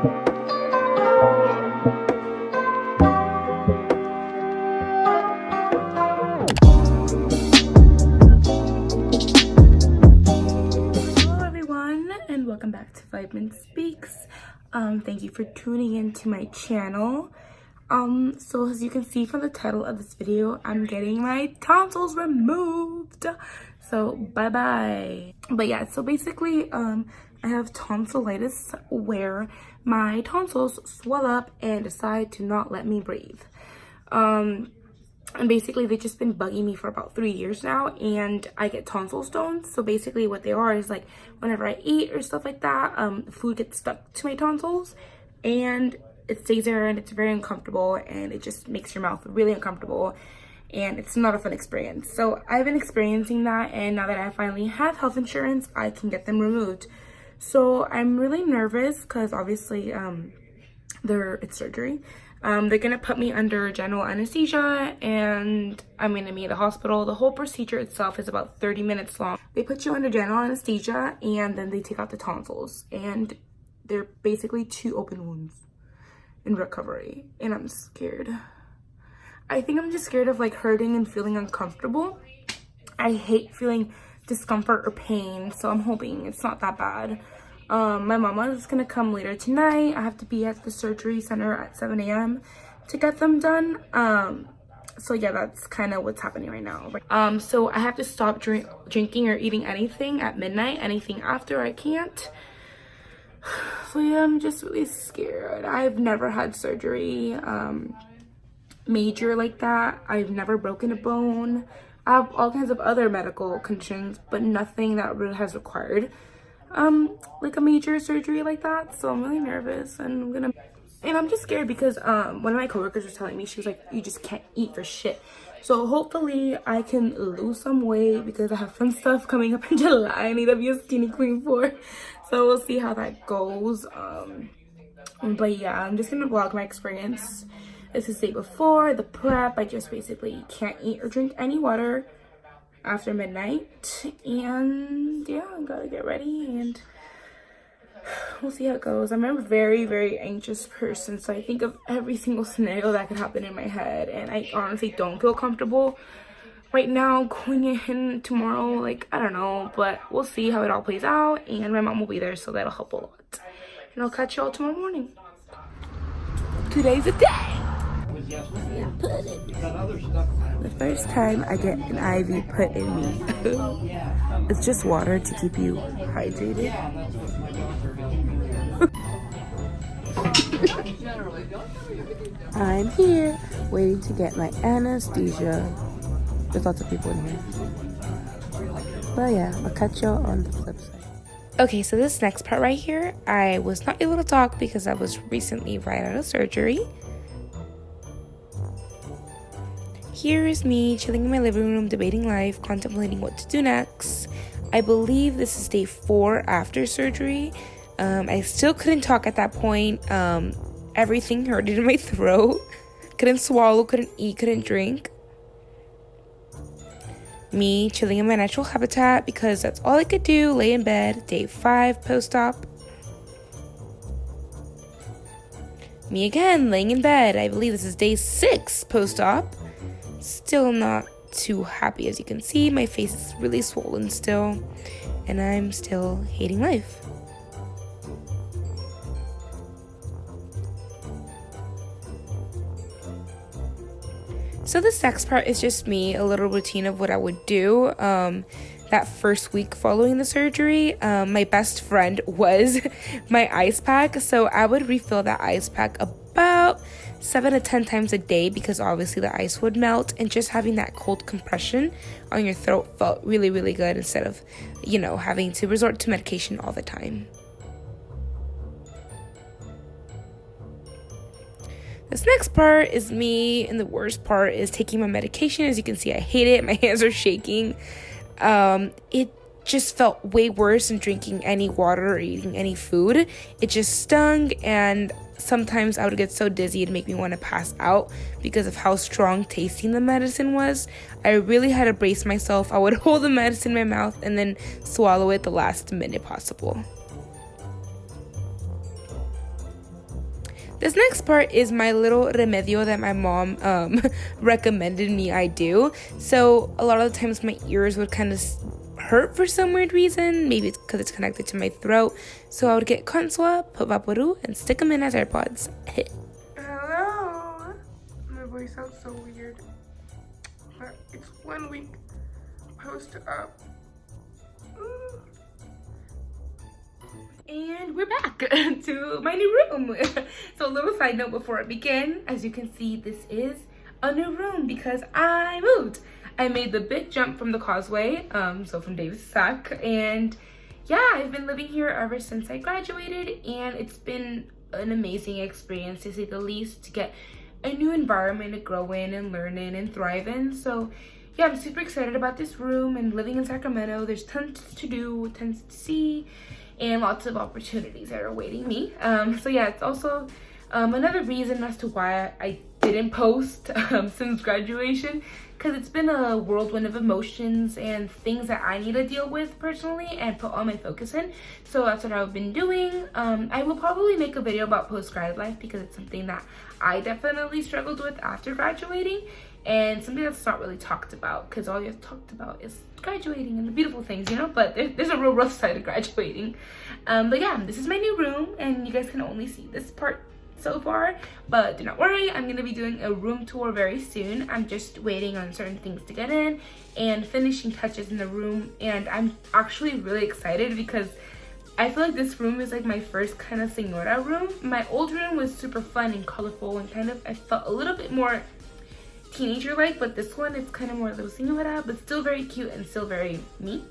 Welcome back to 5 Minutes Speaks. Thank you for tuning in to my channel. So as you can see from the title of this video, I'm getting my tonsils removed. So bye-bye. But yeah, so basically, I have tonsillitis where my tonsils swell up and decide to not let me breathe. And basically they've just been bugging me for about 3 years now, and I get tonsil stones. So basically what they are is like whenever I eat or stuff like that, food gets stuck to my tonsils and it stays there, and it's very uncomfortable, and it just makes your mouth really uncomfortable, and it's not a fun experience. So I've been experiencing that, and now that I finally have health insurance, I can get them removed. So I'm really nervous because obviously it's surgery. They're gonna put me under general anesthesia, and I'm gonna be in the hospital. The whole procedure itself is about 30 minutes long. They put you under general anesthesia, and then they take out the tonsils, and they're basically 2 open wounds in recovery, and I'm scared. I think I'm just scared of like hurting and feeling uncomfortable. I hate feeling discomfort or pain, so I'm hoping it's not that bad. My mama is gonna come later tonight. I have to be at the surgery center at 7 a.m. to get them done. So yeah, that's kind of what's happening right now. So I have to stop drinking or eating anything at midnight. Anything after, I can't. So yeah, I'm just really scared. I've never had surgery major like that. I've never broken a bone. I have all kinds of other medical conditions, but nothing that really has required like a major surgery like that. So I'm really nervous, and I'm just scared because one of my coworkers was telling me, she was like, you just can't eat for shit. So hopefully I can lose some weight because I have some stuff coming up in July I need to be a skinny queen for. So we'll see how that goes. But yeah, I'm just gonna vlog my experience. This is the day before the prep. I just basically can't eat or drink any water after midnight, and yeah, I gotta get ready, and we'll see how it goes. I'm a very, very anxious person, so I think of every single scenario that could happen in my head, and I honestly don't feel comfortable right now going in tomorrow. Like, I don't know, but we'll see how it all plays out, and my mom will be there, so that'll help a lot. And I'll catch you all tomorrow morning. Today's the day. The first time I get an IV put in me. It's just water to keep you hydrated. I'm here waiting to get my anesthesia. There's lots of people in here. But yeah, I'll catch y'all on the flip side. Okay, so this next part right here, I was not able to talk because I was recently right out of surgery. Here is me chilling in my living room, debating life, contemplating what to do next. I believe this is day 4 after surgery. I still couldn't talk at that point. Everything hurted in my throat. Couldn't swallow, couldn't eat, couldn't drink. Me chilling in my natural habitat because that's all I could do, lay in bed. Day 5 post-op. Me again, laying in bed. I believe this is day 6 post-op. Still not too happy. As you can see, my face is really swollen still, and I'm still hating life. So this next part is just me, a little routine of what I would do that first week following the surgery. My best friend was my ice pack, so I would refill that ice pack about 7 to 10 times a day because obviously the ice would melt, and just having that cold compression on your throat felt really, really good instead of, you know, having to resort to medication all the time. This next part is me, and the worst part is taking my medication. As you can see, I hate it. My hands are shaking. It just felt way worse than drinking any water or eating any food. It just stung, and sometimes I would get so dizzy it'd make me want to pass out because of how strong tasting the medicine was. I really had to brace myself. I would hold the medicine in my mouth and then swallow it the last minute possible. This next part is my little remedio that my mom recommended me I do. So a lot of the times my ears would kind of hurt for some weird reason. Maybe it's because it's connected to my throat. So I would get Consola, put Vaporu, and stick them in as AirPods. Hello. My voice sounds so weird. But it's 1 week post-op. And we're back to my new room. So a little side note before I begin, as you can see, this is a new room because I moved. I made the big jump from the causeway, so from Davis to Sac, and yeah, I've been living here ever since I graduated, and it's been an amazing experience to say the least, to get a new environment to grow in and learn in and thrive in. So yeah, I'm super excited about this room and living in Sacramento. There's tons to do, tons to see, and lots of opportunities that are awaiting me. So yeah, it's also another reason as to why I didn't post since graduation, because it's been a whirlwind of emotions and things that I need to deal with personally and put all my focus in. So that's what I've been doing. I will probably make a video about post-grad life because it's something that I definitely struggled with after graduating, and something that's not really talked about because all you've talked about is graduating and the beautiful things, you know, but there's a real rough side of graduating. But yeah, this is my new room and you guys can only see this part so far, but do not worry, I'm gonna be doing a room tour very soon. I'm just waiting on certain things to get in and finishing touches in the room, and I'm actually really excited because I feel like this room is like my first kind of senora room. My old room was super fun and colorful and kind of, I felt a little bit more teenager like, but this one is kind of more little senora, but still very cute and still very me.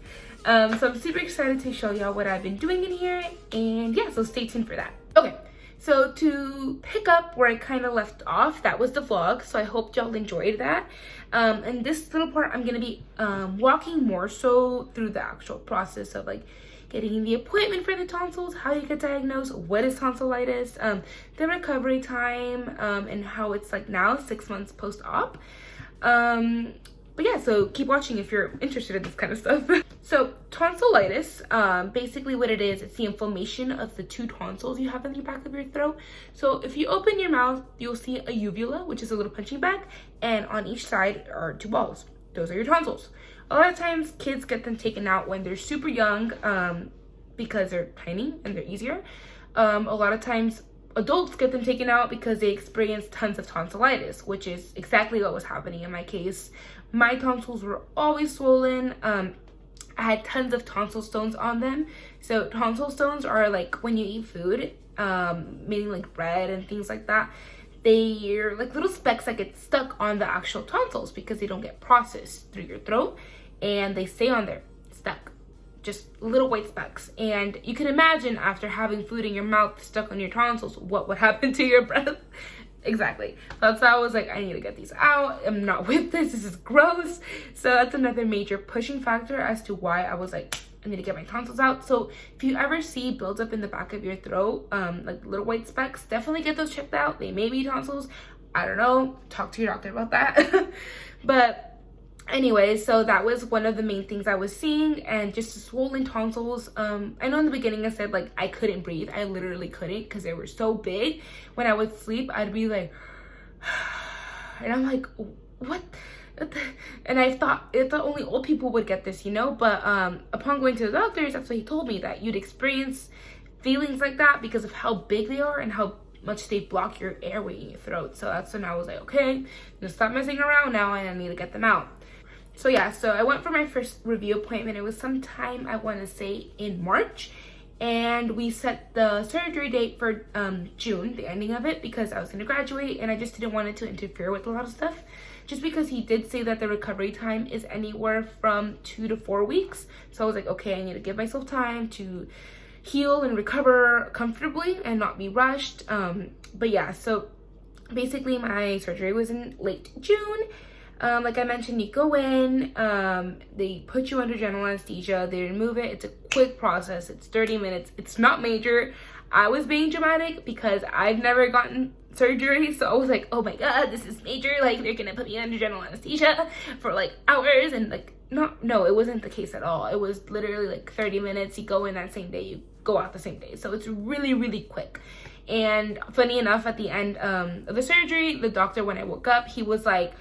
So I'm super excited to show y'all what I've been doing in here, and yeah, so stay tuned for that. Okay, so to pick up where I kind of left off, that was the vlog, so I hope y'all enjoyed that. And this little part I'm gonna be walking more so through the actual process of like getting the appointment for the tonsils, how you get diagnosed, what is tonsillitis, the recovery time, and how it's like now 6 months post-op. But yeah, so keep watching if you're interested in this kind of stuff. So tonsillitis, basically what it is, it's the inflammation of the two tonsils you have in the back of your throat. So if you open your mouth, you'll see a uvula, which is a little punching bag, and on each side are two balls. Those are your tonsils. A lot of times kids get them taken out when they're super young because they're tiny and they're easier. A lot of times adults get them taken out because they experience tons of tonsillitis, which is exactly what was happening in my case. My tonsils were always swollen. I had tons of tonsil stones on them. So tonsil stones are like when you eat food, meaning like bread and things like that. They're like little specks that get stuck on the actual tonsils because they don't get processed through your throat, and they stay on there stuck, just little white specks. And you can imagine after having food in your mouth stuck on your tonsils, what would happen to your breath. Exactly. That's why I was like, I need to get these out. I'm not with this is gross. So that's another major pushing factor as to why I was like, I need to get my tonsils out. So if you ever see buildup in the back of your throat, like little white specks, definitely get those checked out. They may be tonsils. I don't know. Talk to your doctor about that. But anyway, so that was one of the main things I was seeing, and just swollen tonsils. I know in the beginning I said like I couldn't breathe. I literally couldn't because they were so big. When I would sleep, I'd be like, and I'm like, what? And I thought only old people would get this, you know, but upon going to the doctors, that's what he told me, that you'd experience feelings like that because of how big they are and how much they block your airway in your throat. So that's when I was like, okay, I'm gonna stop messing around now and I need to get them out. So yeah, so I went for my first review appointment. It was sometime, I want to say, in March, and we set the surgery date for June, the ending of it, because I was going to graduate and I just didn't want it to interfere with a lot of stuff, just because he did say that the recovery time is anywhere from 2 to 4 weeks. So I was like, okay, I need to give myself time to heal and recover comfortably and not be rushed. But yeah, so basically my surgery was in late June. Like I mentioned, you go in, they put you under general anesthesia, they remove it. It's a quick process. It's 30 minutes. It's not major. I was being dramatic because I've never gotten surgery, so I was like, oh my god, this is major. Like, they're gonna put me under general anesthesia for like hours, and like, no, it wasn't the case at all. It was literally like 30 minutes. You go in that same day, you go out the same day. So it's really, really quick. And funny enough, at the end of the surgery, the doctor, when I woke up, he was like,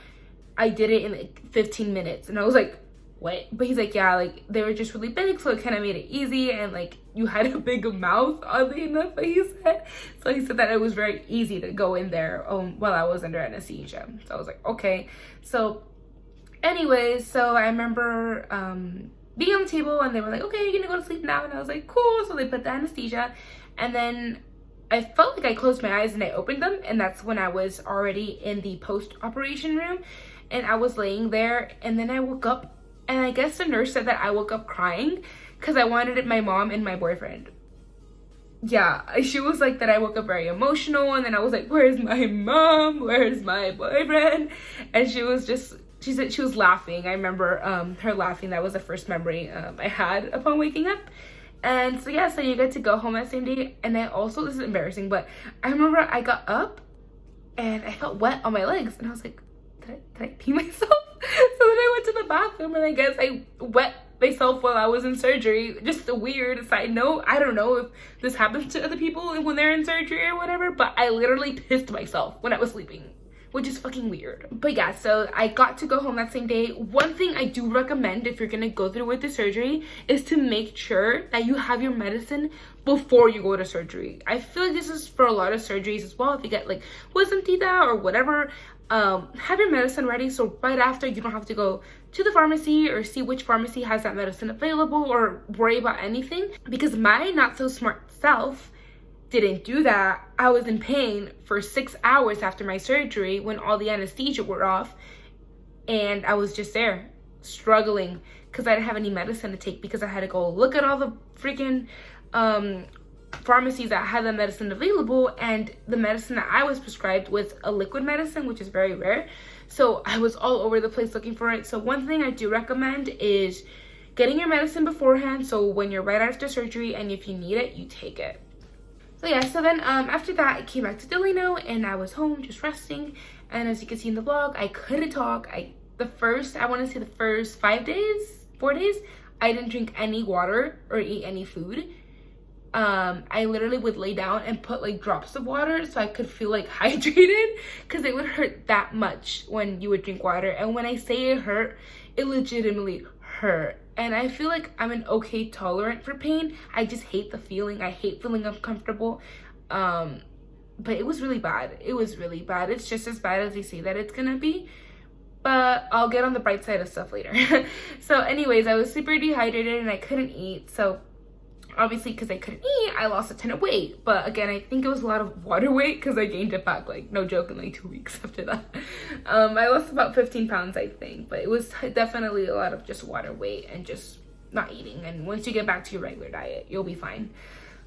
I did it in like 15 minutes. And I was like, what? But he's like, yeah, like they were just really big, so it kind of made it easy, and like you had a big mouth, oddly enough, what he said. So he said that it was very easy to go in there while I was under anesthesia. So I was like, okay. So anyways, so I remember being on the table, and they were like, okay, you're gonna go to sleep now. And I was like, cool. So they put the anesthesia, and then I felt like I closed my eyes and I opened them, and that's when I was already in the post-operation room, and I was laying there, and then I woke up, and I guess the nurse said that I woke up crying because I wanted my mom and my boyfriend. Yeah, she was like that I woke up very emotional, and then I was like, where's my mom? Where's my boyfriend? And she said she was laughing. I remember her laughing. That was the first memory I had upon waking up. And so yeah, so you get to go home that same day. And I also, this is embarrassing, but I remember I got up and I felt wet on my legs, and I was like, did I pee myself? So then I went to the bathroom, and I guess I wet myself while I was in surgery. Just a weird side note. I don't know if this happens to other people when they're in surgery or whatever, but I literally pissed myself when I was sleeping, which is fucking weird. But yeah, so I got to go home that same day. One thing I do recommend if you're gonna go through with the surgery is to make sure that you have your medicine before you go to surgery. I feel like this is for a lot of surgeries as well. If you get like wisdom teeth out or whatever, have your medicine ready, so right after you don't have to go to the pharmacy or see which pharmacy has that medicine available or worry about anything. Because my not so smart self didn't do that. I was in pain for 6 hours after my surgery when all the anesthesia wore off, and I was just there struggling because I didn't have any medicine to take, because I had to go look at all the freaking pharmacies that had the medicine available, and the medicine that I was prescribed was a liquid medicine, which is very rare. So I was all over the place looking for it. So one thing I do recommend is getting your medicine beforehand, so when you're right after surgery and if you need it, you take it. So yeah, so then after that, I came back to Delano, and I was home just resting. And as you can see in the vlog, I couldn't talk. I want to say the first 4 days, I didn't drink any water or eat any food. I literally would lay down and put like drops of water so I could feel like hydrated, because it would hurt that much when you would drink water. And when I say it hurt, it legitimately hurt. And I feel like I'm an okay tolerant for pain. I just hate the feeling. I hate feeling uncomfortable. But it was really bad. It was really bad. It's just as bad as they say that it's gonna be. But I'll get on the bright side of stuff later. So anyways, I was super dehydrated and I couldn't eat. So obviously, because I couldn't eat, I lost a ton of weight. But again, I think it was a lot of water weight, because I gained it back, like, no joke, in like 2 weeks after that. I lost about 15 pounds, I think. But it was definitely a lot of just water weight and just not eating. And once you get back to your regular diet, you'll be fine.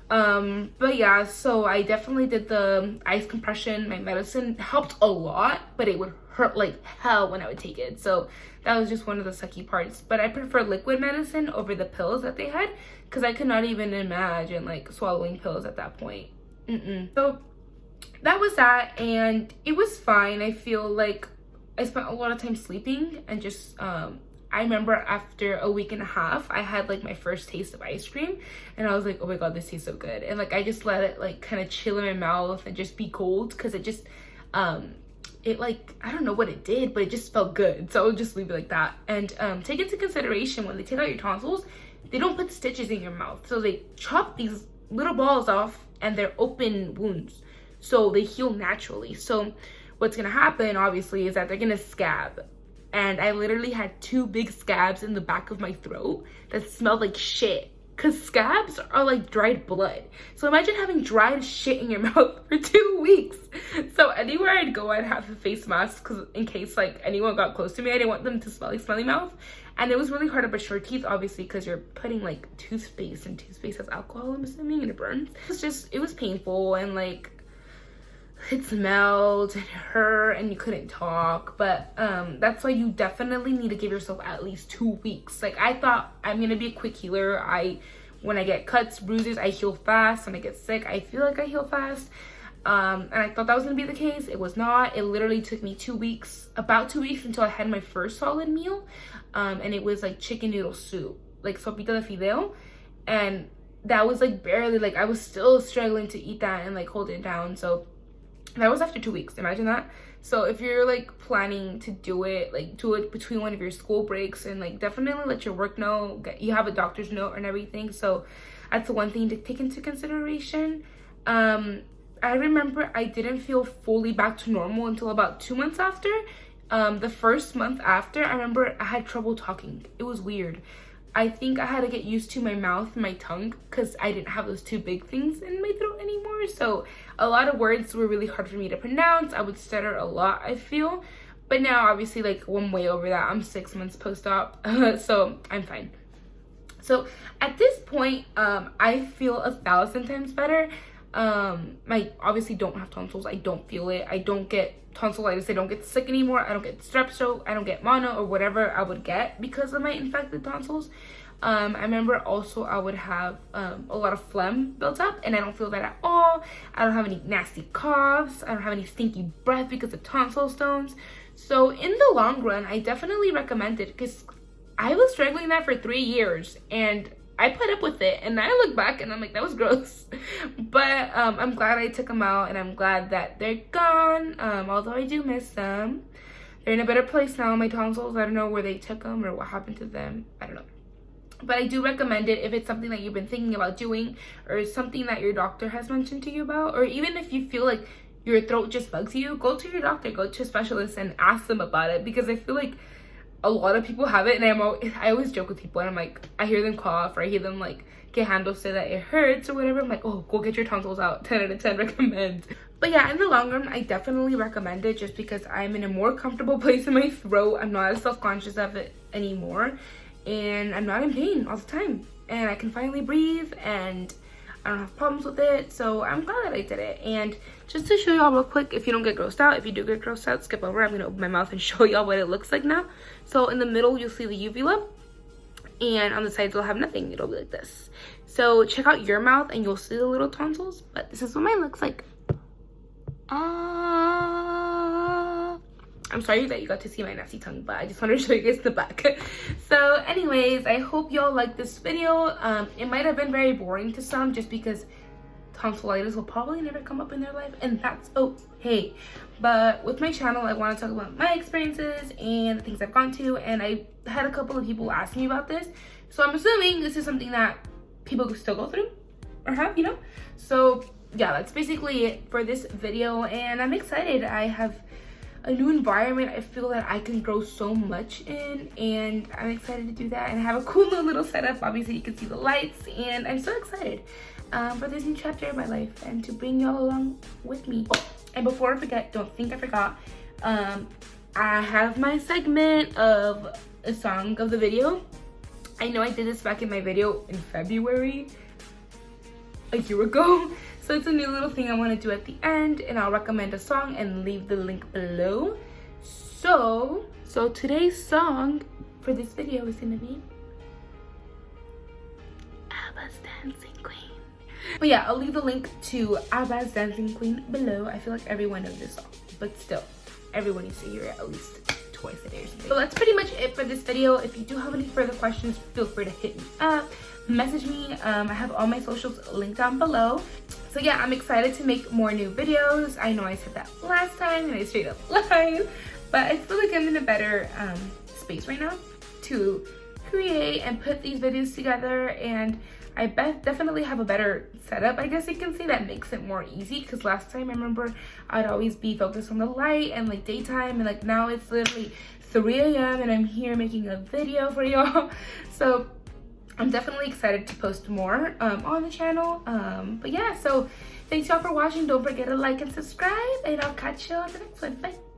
But yeah, so I definitely did the ice compression. My medicine helped a lot, but it would hurt like hell when I would take it. So that was just one of the sucky parts. But I prefer liquid medicine over the pills that they had, because I could not even imagine like swallowing pills at that point. So that was that, and it was fine. I feel like I spent a lot of time sleeping, and just I remember after a week and a half, I had like my first taste of ice cream, and I was like, oh my god, this tastes so good. And like I just let it like kind of chill in my mouth and just be cold, because it just it like, I don't know what it did, but it just felt good. So I'll just leave it like that. And take into consideration, when they take out your tonsils, they don't put stitches in your mouth. So they chop these little balls off, and they're open wounds, so they heal naturally. So what's gonna happen, obviously, is that they're gonna scab. And I literally had 2 big scabs in the back of my throat that smelled like shit, because scabs are like dried blood. So imagine having dried shit in your mouth for 2 weeks. So anywhere I'd go, I'd have a face mask, because in case like anyone got close to me, I didn't want them to smell like smelly mouth. And it was really hard to brush your teeth, obviously, because you're putting like toothpaste, and toothpaste has alcohol, I'm assuming, and it burns. It was painful, and like it smelled and it hurt, and you couldn't talk. But that's why you definitely need to give yourself at least 2 weeks. Like, I thought I'm gonna be a quick healer. When I get cuts, bruises, I heal fast. When I get sick, I feel like I heal fast. And I thought that was gonna be the case. It was not. It literally took me 2 weeks, about 2 weeks, until I had my first solid meal. And it was like chicken noodle soup, like sopita de fideo. And that was like barely, like I was still struggling to eat that and like hold it down. So that was after 2 weeks, imagine that. So if you're like planning to do it, like do it between one of your school breaks, and like definitely let your work know, you have a doctor's note and everything. So that's the one thing to take into consideration. I remember I didn't feel fully back to normal until about 2 months after. The first month after, I remember I had trouble talking. It was weird. I think I had to get used to my mouth and my tongue because I didn't have those two big things in my throat anymore. So a lot of words were really hard for me to pronounce. I would stutter a lot, I feel. But now, obviously, like, I'm way over that. I'm 6 months post-op, so I'm fine. So at this point, I feel 1,000 times better. I obviously don't have tonsils. I don't feel it. I don't get tonsillitis. I don't get sick anymore. I don't get strep throat. I don't get mono or whatever I would get because of my infected tonsils. I remember also I would have a lot of phlegm built up, and I don't feel that at all. I don't have any nasty coughs. I don't have any stinky breath because of tonsil stones. So in the long run, I definitely recommend it because I was struggling that for 3 years, and I put up with it, and I look back and I'm like, that was gross. But I'm glad I took them out, and I'm glad that they're gone. Although I do miss them. They're in a better place now, my tonsils. I don't know where they took them or what happened to them. I don't know. But I do recommend it if it's something that you've been thinking about doing, or something that your doctor has mentioned to you about, or even if you feel like your throat just bugs you, go to your doctor, go to a specialist and ask them about it, because I feel like a lot of people have it, and I always joke with people, and I'm like, I hear them cough, or I hear them like get handles say that it hurts or whatever. I'm like, oh, go get your tonsils out. 10 out of 10 recommend. But yeah, in the long run, I definitely recommend it just because I'm in a more comfortable place in my throat. I'm not as self-conscious of it anymore, and I'm not in pain all the time, and I can finally breathe, and I don't have problems with it. So I'm glad that I did it. And just to show y'all real quick, if you don't get grossed out, if you do get grossed out, skip over. I'm gonna open my mouth and show y'all what it looks like now. So in the middle, you'll see the uvula, and on the sides, you'll have nothing. It'll be like this. So check out your mouth, and you'll see the little tonsils. But this is what mine looks like. I'm sorry that you got to see my nasty tongue, but I just wanted to show you guys the back. So anyways, I hope y'all like this video. It might have been very boring to some just because tonsillitis will probably never come up in their life, and that's okay. But with my channel, I want to talk about my experiences and the things I've gone to, and I had a couple of people ask me about this. So I'm assuming this is something that people still go through or have, you know? So yeah, that's basically it for this video, and I'm excited. I have a new environment I feel that I can grow so much in, and I'm excited to do that. And I have a cool little setup. Obviously you can see the lights, and I'm so excited for this new chapter of my life and to bring y'all along with me. Oh, and before I forget, don't think I forgot, I have my segment of a song of the video. I know I did this back in my video in February, a year ago. So it's a new little thing I want to do at the end, and I'll recommend a song and leave the link below. So today's song for this video is gonna be ABBA's Dancing Queen. But yeah, I'll leave the link to ABBA's Dancing Queen below. I feel like everyone knows this song, but still, everyone needs to hear it at least twice a day or something. So that's pretty much it for this video. If you do have any further questions, feel free to hit me up, message me. I have all my socials linked down below. So yeah, I'm excited to make more new videos. I know I said that last time and I straight up lied, but I feel like I'm in a better space right now to create and put these videos together, and I definitely have a better setup, I guess you can say, that makes it more easy, because last time I remember I'd always be focused on the light and like daytime, and like now it's literally 3 a.m. and I'm here making a video for y'all. So I'm definitely excited to post more on the channel. But yeah, so thanks y'all for watching. Don't forget to like and subscribe, and I'll catch you on the next one. Bye.